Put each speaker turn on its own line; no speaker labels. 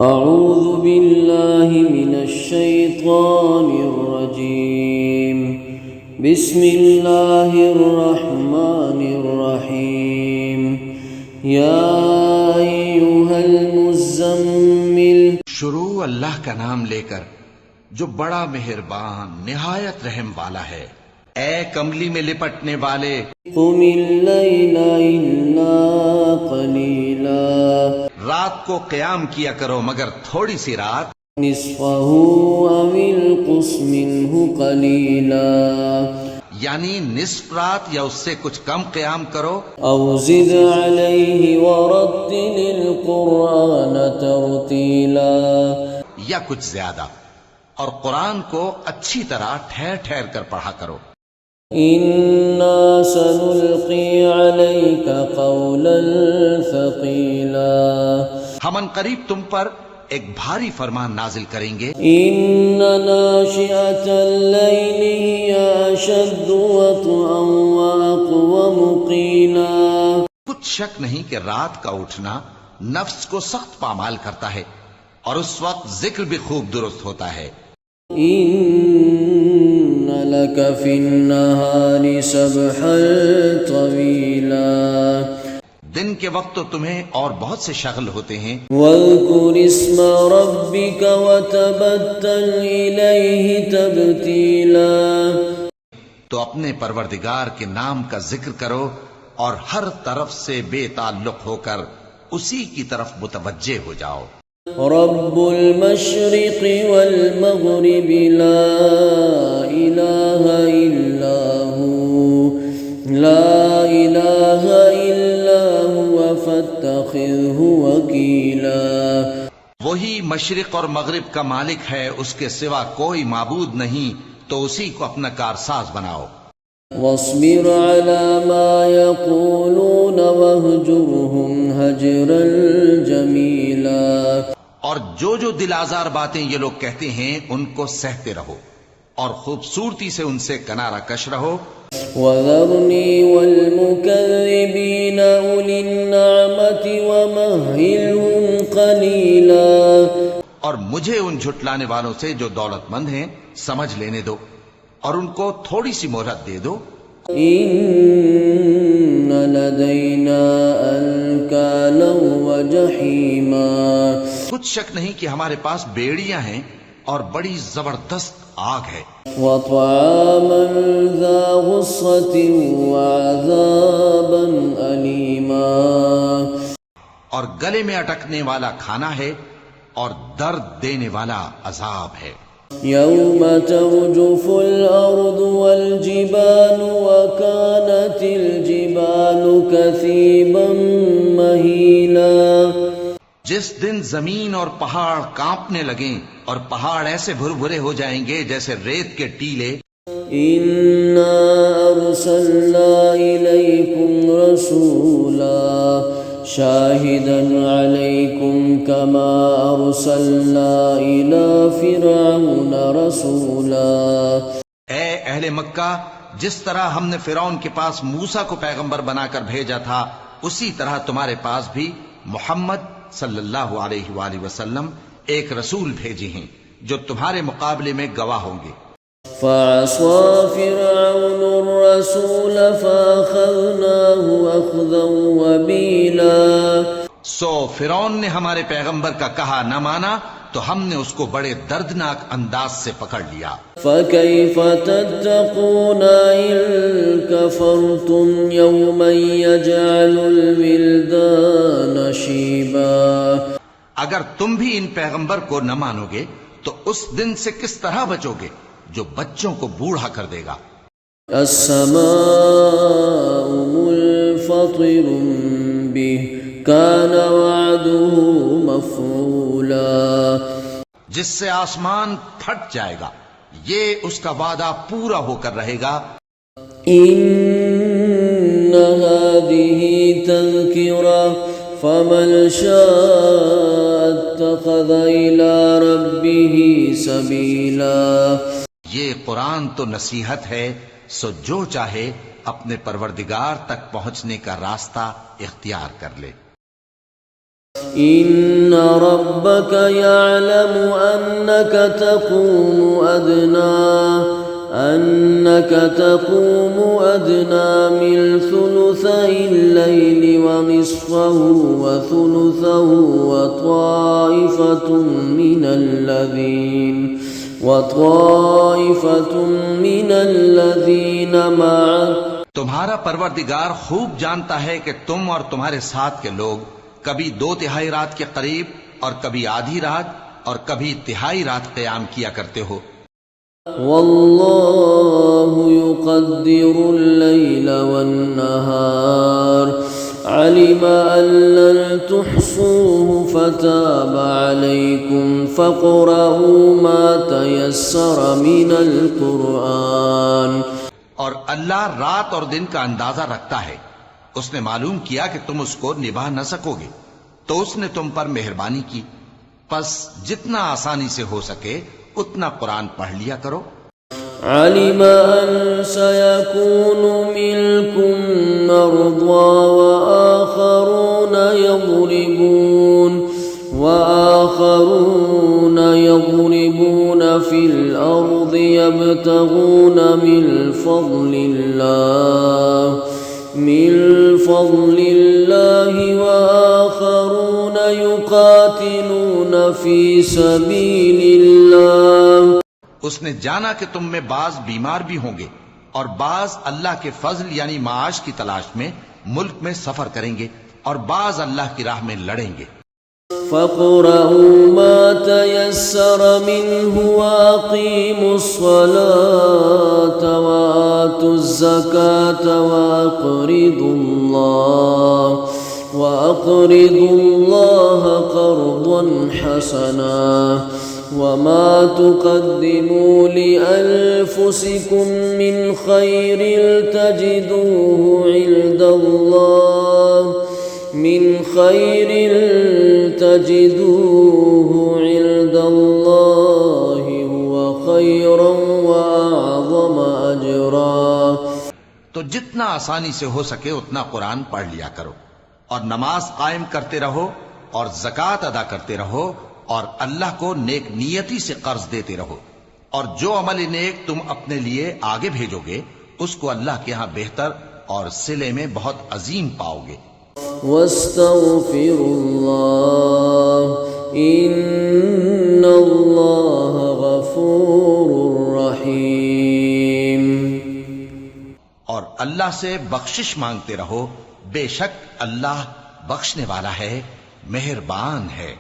أعوذ بالله من الشيطان الرجيم. بسم الله الرحمن الرحيم. يا أيها المزمل.
شروع اللہ کا نام لے کر جو بڑا مہربان نہایت رحم والا ہے. اے کملی میں لپٹنے والے،
قم الليل إلا قليلا.
رات کو قیام کیا کرو مگر تھوڑی سی رات.
نصفه أو انقص منه قليلا.
یعنی نصف رات یا اس سے کچھ کم قیام کرو.
أو زد عليه ورتل القرآن ترتيلا.
یا کچھ زیادہ، اور قرآن کو اچھی طرح ٹھہر ٹھہر کر پڑھا کرو.
إنا سنلقي عليك قولا ثقيلا.
ہم ان قریب تم پر ایک بھاری فرمان نازل کریں گے.
إن ناشئة الليل هي أشد وطئا وأقوم قيلا.
کچھ شک نہیں کہ رات کا اٹھنا نفس کو سخت پامال کرتا ہے، اور اس وقت ذکر بھی خوب درست ہوتا ہے.
إن لك في النهار سبحا طويلا.
دن کے وقت تو تمہیں اور بہت سے شغل ہوتے ہیں.
واذكر اسم ربك وتبتل إليه تبتيلا.
تو اپنے پروردگار کے نام کا ذکر کرو اور ہر طرف سے بے تعلق ہو کر اسی کی طرف متوجہ ہو جاؤ.
رب المشرق والمغرب لا إله إلا هو لا إله إلا هو فاتخذه وكيلا.
وہی مشرق اور مغرب کا مالک ہے، اس کے سوا کوئی معبود نہیں، تو اسی کو اپنا کارساز بناؤ.
واصبر على ما يقولون واهجرهم هجرا جميلا.
اور جو دل آزار باتیں یہ لوگ کہتے ہیں ان کو سہتے رہو، اور خوبصورتی سے ان سے کنارہ کش رہو.
وذرني والمكذبين أولي النعمة ومهلهم قليلا.
اور مجھے ان جھٹلانے والوں سے جو دولت مند ہیں سمجھ لینے دو، اور ان کو تھوڑی سی مہلت دے دو.
إن لدينا أنكالا وجحيما.
کچھ شک نہیں کہ ہمارے پاس بیڑیاں ہیں اور بڑی زبردست آگ ہے.
وطعاما ذا غصة وعذابا أليما.
اور گلے میں اٹکنے والا کھانا ہے اور درد دینے والا عذاب ہے.
يوم ترجف الأرض والجبال وكانت الجبال كثيبا مهيلا.
جس دن زمین اور پہاڑ کانپنے لگیں اور پہاڑ ایسے بھرے ہو جائیں گے جیسے ریت کے ٹیلے.
إنا أرسلنا إليكم رسولا شاهدا عليكم كما أرسلنا إلى فرعون رسولا.
اے اہل مکہ، جس طرح ہم نے فرعون کے پاس موسیٰ کو پیغمبر بنا کر بھیجا تھا، اسی طرح تمہارے پاس بھی محمد صلی اللہ علیہ وآلہ وسلم ایک رسول بھیجے ہیں جو تمہارے مقابلے میں گواہ ہوں گے.
فعصى فرعون الرسول فأخذناه أخذا وبيلا.
سو فرعون نے ہمارے پیغمبر کا کہا نہ مانا تو ہم نے اس کو بڑے دردناک انداز سے پکڑ لیا.
فكيف تتقون إن كفرتم يوما يجعل الولدان شيبا.
اگر تم بھی ان پیغمبر کو نہ مانو گے تو اس دن سے کس طرح بچو گے جو بچوں کو بوڑھا کر دے گا.
السماء منفطر به كان وعده مفعولا.
جس سے آسمان پھٹ جائے گا، یہ اس کا وعدہ پورا ہو کر رہے گا.
إن هذه تذكرة فمن شاء اتخذ إلى ربه سبيلا.
یہ قرآن تو نصیحت ہے، سو جو چاہے اپنے پروردگار تک پہنچنے کا راستہ اختیار کر لے.
إن ربك يعلم أنك تقوم أدنى من ثلثي الليل ونصفه وثلثه وطائفة من الذين معك.
تمہارا پروردگار خوب جانتا ہے کہ تم اور تمہارے ساتھ کے لوگ کبھی 2/3 رات کے قریب اور کبھی آدھی رات اور کبھی تہائی رات قیام کیا کرتے ہو.
والله يقدر الليل والنهار علم أن لن تحصوه فتاب عليكم فاقرؤوا ما تيسر من القرآن.
اور اللہ رات اور دن کا اندازہ رکھتا ہے. اس نے معلوم کیا کہ تم اس کو نبھا نہ سکو گے تو اس نے تم پر مہربانی کی، پس جتنا آسانی سے ہو سکے اتنا قرآن پڑھ لیا کرو.
علم أن سيكون منكم مرضى وآخرون يضربون في الأرض يبتغون من فضل الله وآخرون يقاتلون في سبيل الله.
اس نے جانا کہ تم میں بعض بیمار بھی ہوں گے اور بعض اللہ کے فضل یعنی معاش کی تلاش میں ملک میں سفر کریں گے اور بعض اللہ کی راہ میں لڑیں گے.
فَاقْرَؤُوا مَا تَيَسَّرَ مِنْهُ وَأَقِيمُوا الصَّلَاةَ وَآتُوا الزَّكَاةَ وَأَقْرِضُوا اللَّهَ قَرْضًا حَسَنًا وَمَا تُقَدِّمُوا لِأَنفُسِكُم مِّنْ خَيْرٍ تَجِدُوهُ عِندَ اللَّهِ هُوَ خَيْرًا وَأَعْظَمَ أَجْرًا.
تو جتنا آسانی سے ہو سکے اتنا قرآن پڑھ لیا کرو اور نماز قائم کرتے رہو اور زکوٰۃ ادا کرتے رہو اور اللہ کو نیک نیتی سے قرض دیتے رہو، اور جو عمل نیک تم اپنے لیے آگے بھیجو گے اس کو اللہ کے ہاں بہتر اور صلے میں بہت عظیم پاؤ گے.
وَاسْتَغْفِرُوا اللَّهَ إِنَّ اللَّهَ غَفُورٌ رَحِيمٌ.
اور اللہ سے بخشش مانگتے رہو، بے شک اللہ بخشنے والا ہے، مہربان ہے.